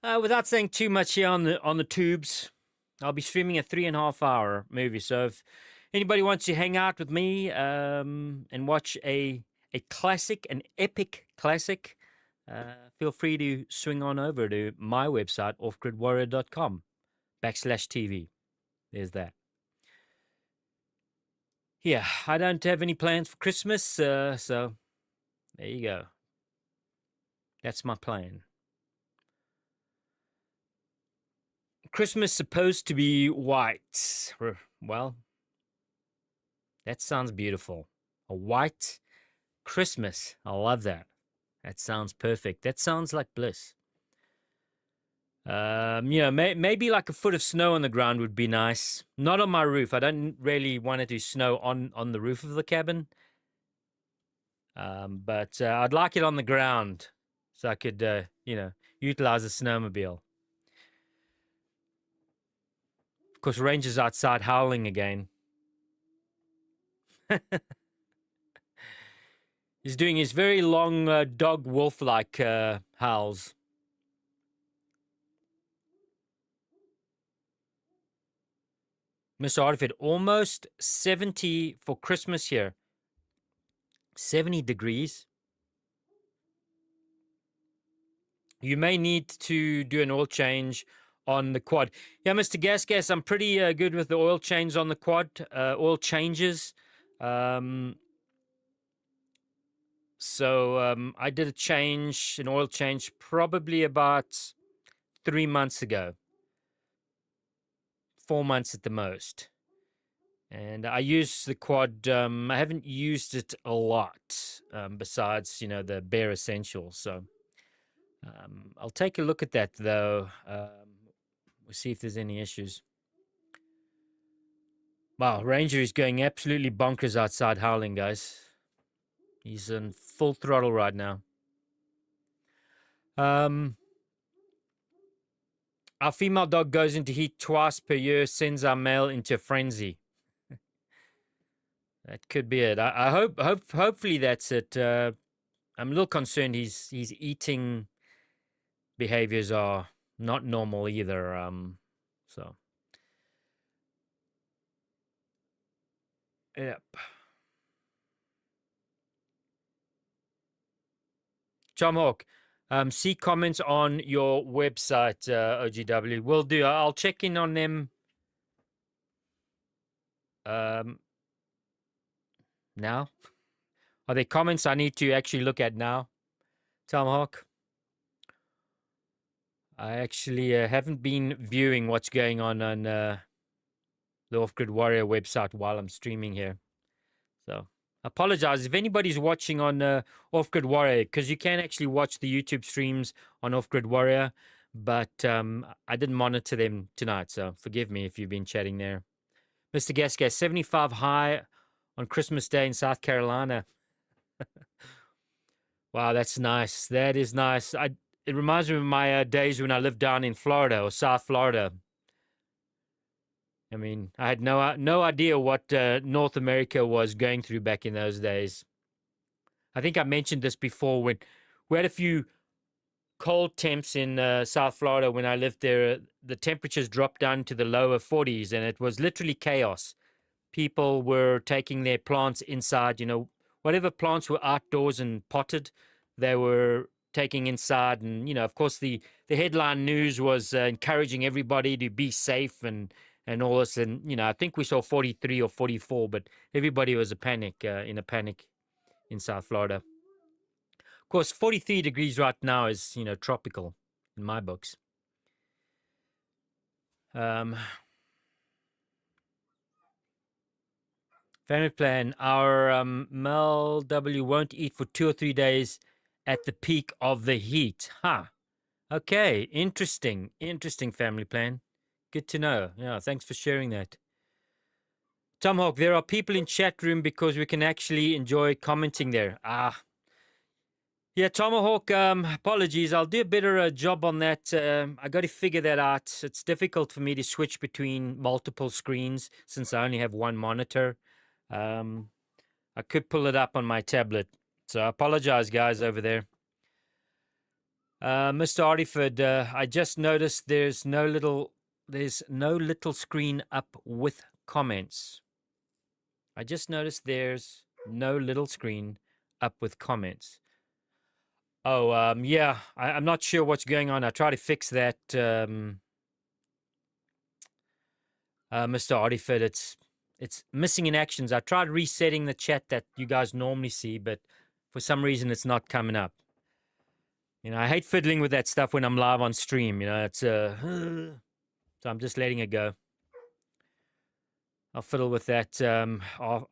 A: Without saying too much here on the tubes, I'll be streaming a 3.5 hour movie. So if anybody wants to hang out with me and watch a classic, an epic classic, feel free to swing on over to my website, offgridwarrior.com/TV. There's that. Yeah, I don't have any plans for Christmas, so there you go. That's my plan. Christmas supposed to be white. Well, that sounds beautiful. A white Christmas. I love that. That sounds perfect. That sounds like bliss. Maybe like a foot of snow on the ground would be nice. Not on my roof. I don't really want it to snow on the roof of the cabin. But I'd like it on the ground so I could, utilize a snowmobile. Of course, Ranger's outside howling again. He's doing his very long dog wolf-like howls. Mr. Artifit, almost 70 for Christmas here. 70 degrees. You may need to do an oil change on the quad. Yeah, Mr. Gas, I'm pretty good with the oil change on the quad. Oil changes. So I did an oil change probably about 3 months ago. 4 months at the most. And I use the quad. I haven't used it a lot besides, the bare essentials. So I'll take a look at that, though. We'll see if there's any issues. Wow, Ranger is going absolutely bonkers outside howling, guys. He's in full throttle right now. Our female dog goes into heat twice per year, sends our male into a frenzy. That could be it. I hopefully that's it. I'm a little concerned his eating behaviors are not normal either. So, yep. Tomahawk, see comments on your website, OGW. Will do. I'll check in on them now. Are there comments I need to actually look at now, Tomahawk? I actually haven't been viewing what's going on the Off-Grid Warrior website while I'm streaming here. So, apologize if anybody's watching on Off-Grid Warrior, because you can actually watch the YouTube streams on Off-Grid Warrior, but I didn't monitor them tonight, so forgive me if you've been chatting there. Mr. Gasgas, 75 high on Christmas Day in South Carolina. Wow, that's nice. That is nice. It reminds me of my days when I lived down in Florida or South Florida. I mean, I had no idea what North America was going through back in those days. I think I mentioned this before when we had a few cold temps in South Florida when I lived there. The temperatures dropped down to the lower 40s, and it was literally chaos. People were taking their plants inside, whatever plants were outdoors and potted, they were taking inside. And, of course, the headline news was encouraging everybody to be safe and all this. And, I think we saw 43 or 44, but everybody was in a panic in South Florida. Of course, 43 degrees right now is, tropical in my books. Family plan. Our Mel W won't eat for 2 or 3 days at the peak of the heat. Huh. Okay. Interesting. Interesting family plan. Good to know. Yeah, thanks for sharing that. Tomahawk, there are people in chat room because we can actually enjoy commenting there. Yeah, Tomahawk, apologies. I'll do a better job on that. I got to figure that out. It's difficult for me to switch between multiple screens since I only have one monitor. I could pull it up on my tablet. So I apologize, guys, over there. Mr. Artiford, I just noticed there's no little screen up with comments. I just noticed there's no little screen up with comments. Oh, yeah, I'm not sure what's going on. I try to fix that, Mr. Artiford. It's missing in actions. I tried resetting the chat that you guys normally see, but for some reason it's not coming up. I hate fiddling with that stuff when I'm live on stream. It's so I'm just letting it go. I'll fiddle with that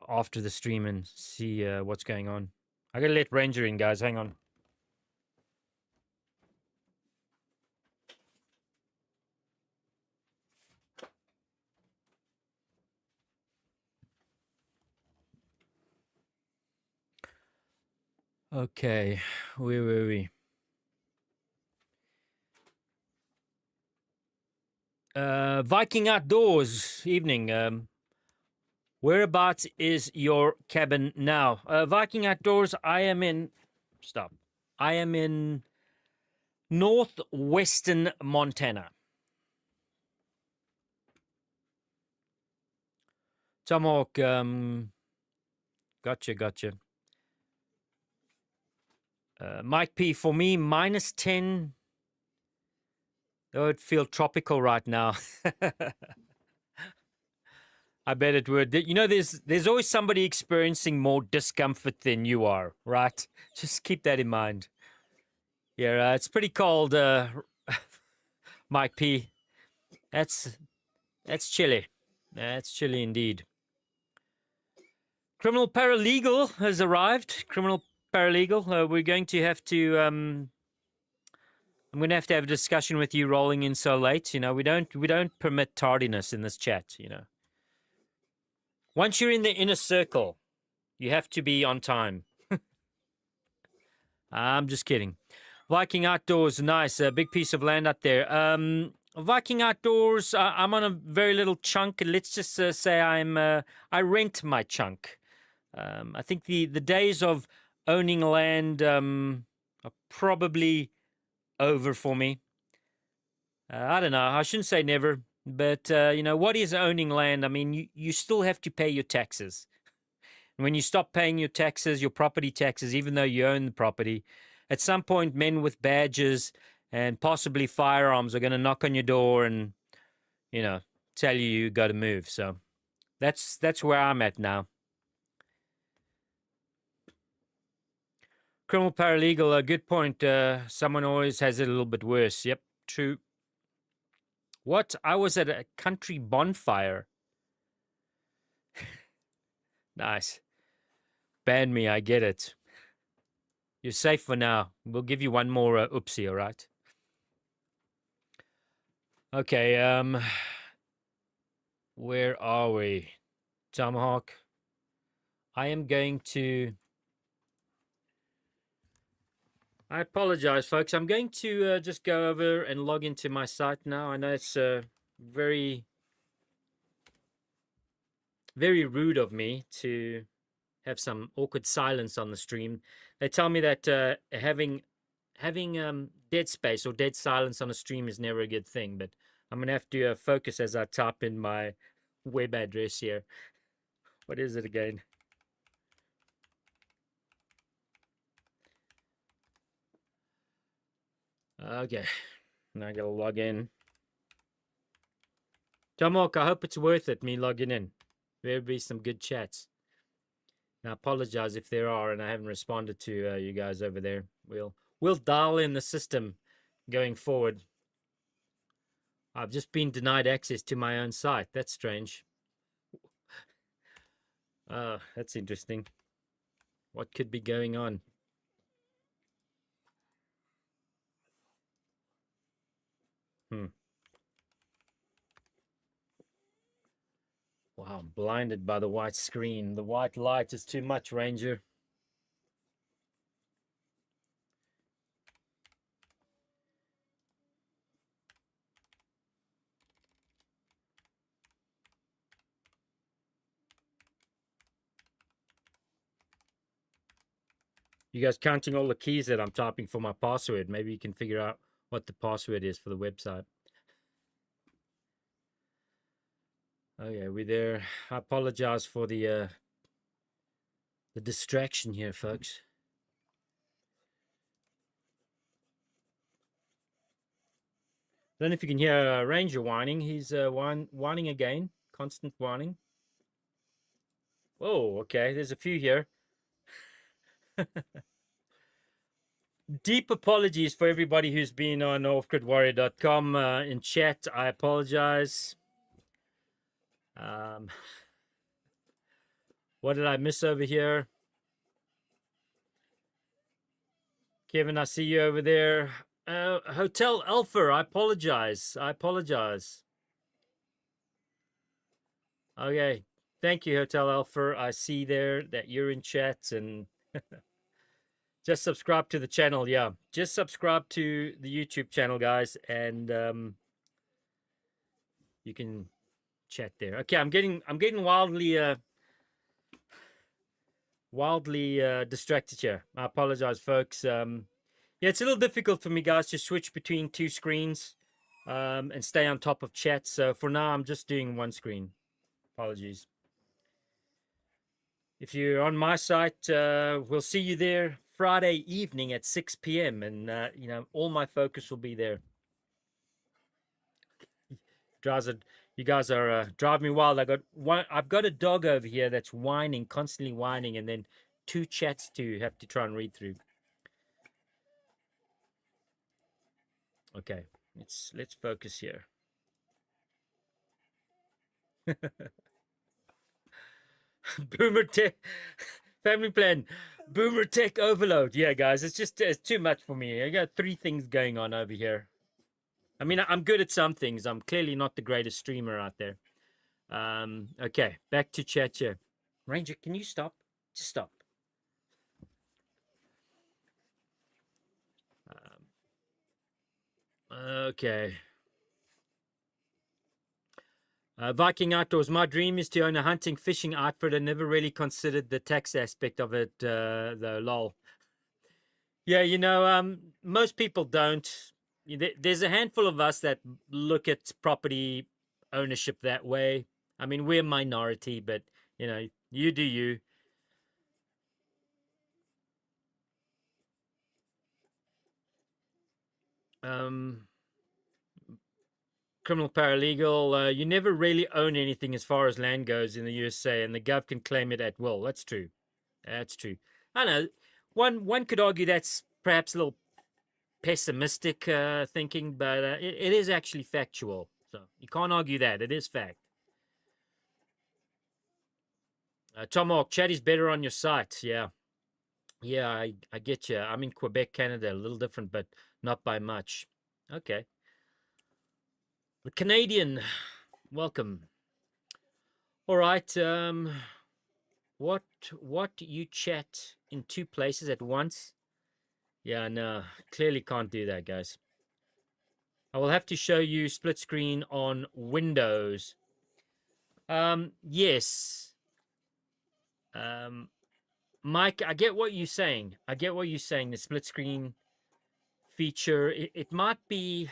A: after the stream and see what's going on. I gotta let Ranger in, guys. Hang on. Okay, where were we? Viking Outdoors, evening. Whereabouts is your cabin now? Viking Outdoors, I am in northwestern Montana. Tomahawk, gotcha. Mike P, for me, -10. Oh, it feels tropical right now. I bet it would. There's always somebody experiencing more discomfort than you are, right? Just keep that in mind. Yeah, it's pretty cold, Mike P. That's chilly. That's chilly indeed. Criminal paralegal has arrived. Criminal paralegal. We're going to have to. I'm going to have a discussion with you rolling in so late. We don't permit tardiness in this chat. Once you're in the inner circle, you have to be on time. I'm just kidding. Viking Outdoors, nice. A big piece of land up there. Viking Outdoors, I'm on a very little chunk. Let's just say I rent my chunk. I think the days of owning land are probably over for me. I don't know. I shouldn't say never, but you know, what is owning land? I mean, you still have to pay your taxes. And when you stop paying your taxes, your property taxes, even though you own the property, at some point, men with badges and possibly firearms are going to knock on your door and, you know, tell you got to move. So that's where I'm at now. Criminal paralegal, a good point. Someone always has it a little bit worse. Yep, true. What? I was at a country bonfire. Nice. Ban me, I get it. You're safe for now. We'll give you one more oopsie, all right? Okay, where are we? Tomahawk. I am going to... I apologize, folks. I'm going to just go over and log into my site now. I know it's very, very rude of me to have some awkward silence on the stream. They tell me that having dead space or dead silence on a stream is never a good thing, but I'm going to have to focus as I type in my web address here. What is it again? Okay, now I gotta log in. Tomok, I hope it's worth it, me logging in. There'll be some good chats. Now, I apologize if there are, and I haven't responded to you guys over there. We'll dial in the system going forward. I've just been denied access to my own site. That's strange. That's interesting. What could be going on? Wow, I'm blinded by the white screen. The white light is too much, Ranger. You guys counting all the keys that I'm typing for my password? Maybe you can figure out what the password is for the website. Okay, we're there. I apologize for the distraction here, folks. I don't know if you can hear Ranger whining. He's whining again. Constant whining. Oh, okay. There's a few here. Deep apologies for everybody who's been on offgridwarrior.com in chat. I apologize. What did I miss over here? Kevin, I see you over there. Hotel Alpha, I apologize. I apologize. Okay. Thank you, Hotel Alpha. I see there that you're in chat and just subscribe to the channel. Yeah, just subscribe to the YouTube channel, guys, and you can chat there. Okay, I'm getting wildly distracted here. I apologize, folks. Yeah, it's a little difficult for me, guys, to switch between two screens and stay on top of chat. So for now, I'm just doing one screen. Apologies. If you're on my site, we'll see you there Friday evening at 6 p.m. And, you know, all my focus will be there. You guys are driving me wild. I've got a dog over here that's whining, constantly whining, and then two chats to have to try and read through. Okay, let's focus here. Boomer Tech family plan. Boomer Tech overload. Yeah, guys, it's too much for me. I got 3 things going on over here. I mean, I'm good at some things. I'm clearly not the greatest streamer out there. Okay, back to chat here. Ranger, can you stop? Just stop. Okay. Viking Outdoors. My dream is to own a hunting, fishing outfit. I never really considered the tax aspect of it, though, lol. Yeah, you know, most people don't. there's a handful of us that look at property ownership that way. I mean, we're a minority, but you know, you do you. Um, Criminal paralegal, you never really own anything as far as land goes in the USA, and the gov can claim it at will. That's true. That's true. I know. One could argue that's perhaps a little pessimistic thinking, but it is actually factual. So you can't argue that. It is fact. Tomahawk, chat is better on your site. Yeah. Yeah, I get you. I'm in Quebec, Canada. A little different, but not by much. Okay. The Canadian, welcome. All right. What you chat in two places at once? Yeah, no, clearly can't do that, guys. I will have to show you split screen on Windows. Yes. Mike, I get what you're saying. I get what you're saying. The split screen feature, it might be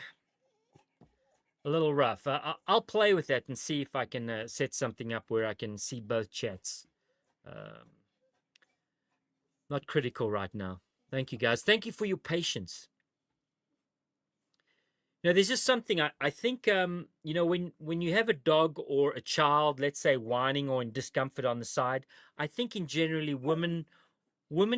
A: a little rough. I'll play with that and see if I can set something up where I can see both chats. Not critical right now. Thank you, guys. Thank you for your patience. Now, there's just something I think, you know, when you have a dog or a child, let's say whining or in discomfort on the side, I think in generally women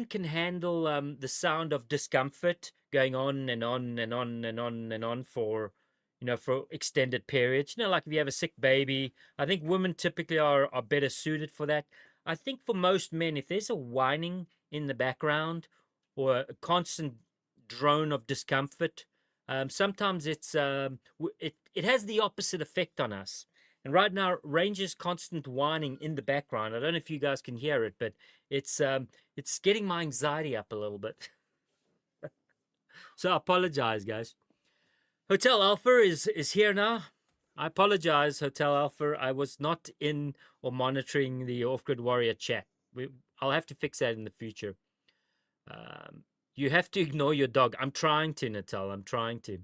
A: can handle the sound of discomfort going on and on and on and on and on for, you know, for extended periods. You know, like if you have a sick baby, I think women typically are better suited for that. I think for most men, if there's a whining in the background or a constant drone of discomfort, sometimes it has the opposite effect on us. And right now, Ranger's constant whining in the background. I don't know if you guys can hear it, but it's getting my anxiety up a little bit. So I apologize, guys. Hotel Alpha is here now. I apologize, Hotel Alpha. I was not in or monitoring the Off-Grid Warrior chat. I'll have to fix that in the future. You have to ignore your dog. I'm trying to, Natal. I'm trying to.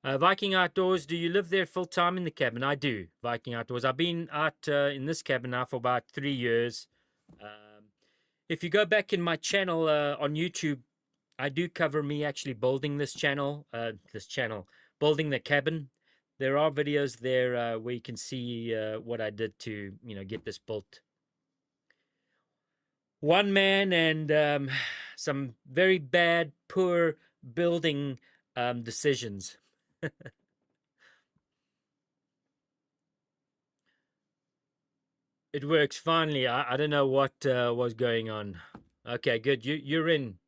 A: Viking Outdoors, do you live there full time in the cabin? I do, Viking Outdoors. I've been out in this cabin now for about 3 years. If you go back in my channel on YouTube, I do cover me actually building this channel, building the cabin. There are videos there where you can see what I did to, you know, get this built. One man and some very bad, poor building decisions. It works finally. I don't know what was going on. Okay, good. You're in,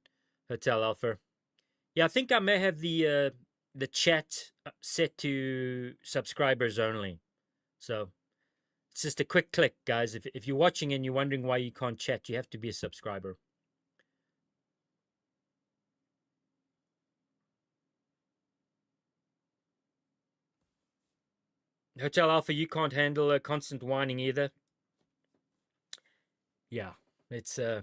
A: Hotel Alpha. Yeah, I think I may have the chat set to subscribers only. So it's just a quick click, guys. If you're watching and you're wondering why you can't chat, you have to be a subscriber. Hotel Alpha, you can't handle a constant whining either. Yeah, it's I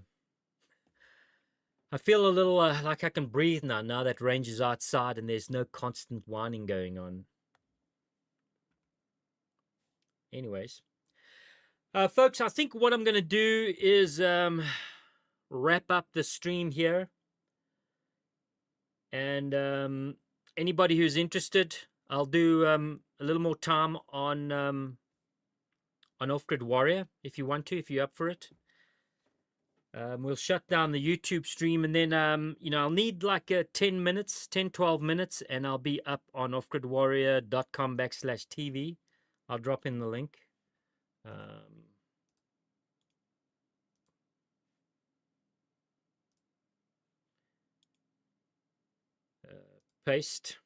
A: feel a little like I can breathe now that Range is outside and there's no constant whining going on. Anyways, folks, I think what I'm going to do is wrap up the stream here. And anybody who's interested, I'll do a little more time on Off-Grid Warrior if you want to, if you're up for it. We'll shut down the YouTube stream and then, you know, I'll need like 10 minutes, 10, 12 minutes, and I'll be up on offgridwarrior.com/TV. I'll drop in the link. Paste.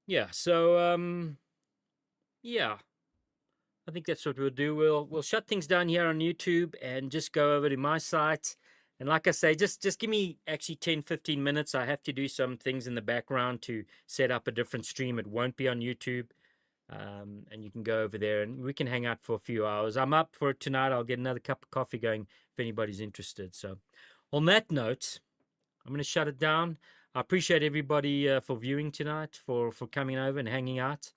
A: Yeah, so, yeah. I think that's what we'll do. We'll shut things down here on YouTube and just go over to my site. And like I say, just give me actually 10, 15 minutes. I have to do some things in the background to set up a different stream. It won't be on YouTube. And you can go over there and we can hang out for a few hours. I'm up for it tonight. I'll get another cup of coffee going if anybody's interested. So on that note, I'm going to shut it down. I appreciate everybody for viewing tonight, for coming over and hanging out.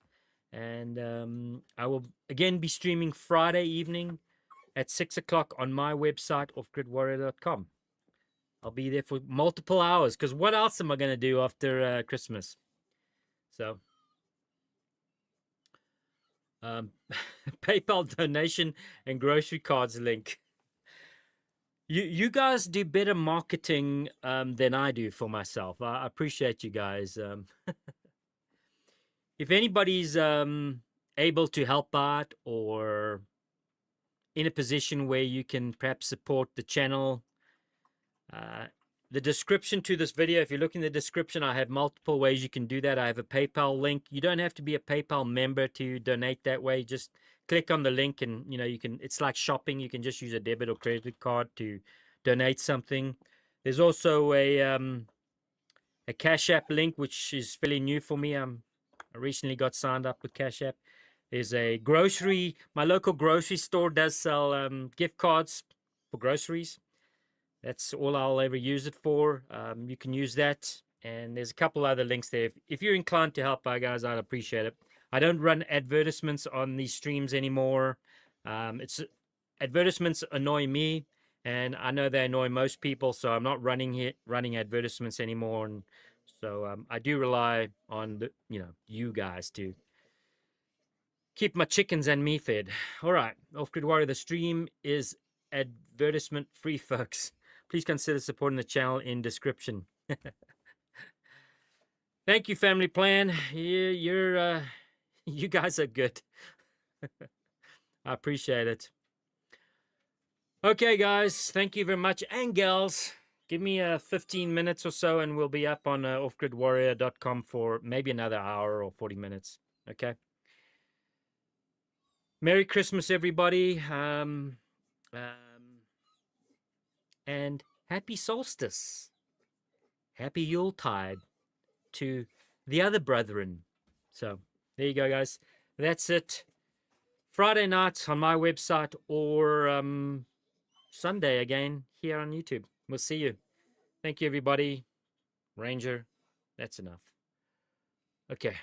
A: And I will again be streaming Friday evening at 6 o'clock on my website, offgridwarrior.com. I'll be there for multiple hours because what else am I going to do after Christmas? So, PayPal donation and grocery cards link. You guys do better marketing than I do for myself. I appreciate you guys. If anybody's able to help out or in a position where you can perhaps support the channel, the description to this video, if you look in the description, I have multiple ways you can do that. I have a PayPal link. You don't have to be a PayPal member to donate that way. Just click on the link and you can, it's like shopping. You can just use a debit or credit card to donate something. There's also a Cash App link, which is fairly new for me. I recently got signed up with Cash App. There's a grocery, my local grocery store does sell gift cards for groceries. That's all I'll ever use it for. You can use that. And there's a couple other links there. If you're inclined to help out, guys, I'd appreciate it. I don't run advertisements on these streams anymore. Advertisements annoy me, and I know they annoy most people, so I'm not running advertisements anymore. And so I do rely on you guys to keep my chickens and me fed. All right, Off Grid Warrior, the stream is advertisement free, folks. Please consider supporting the channel in description. Thank you, Family Plan. You guys are good. I appreciate it. Okay, guys, thank you very much. And gals, give me 15 minutes or so, and we'll be up on offgridwarrior.com for maybe another hour or 40 minutes. Okay. Merry Christmas, everybody. And happy solstice. Happy Yuletide to the other brethren. So there you go, guys. That's it. Friday night on my website or Sunday again here on YouTube. We'll see you. Thank you, everybody. Ranger, that's enough. Okay.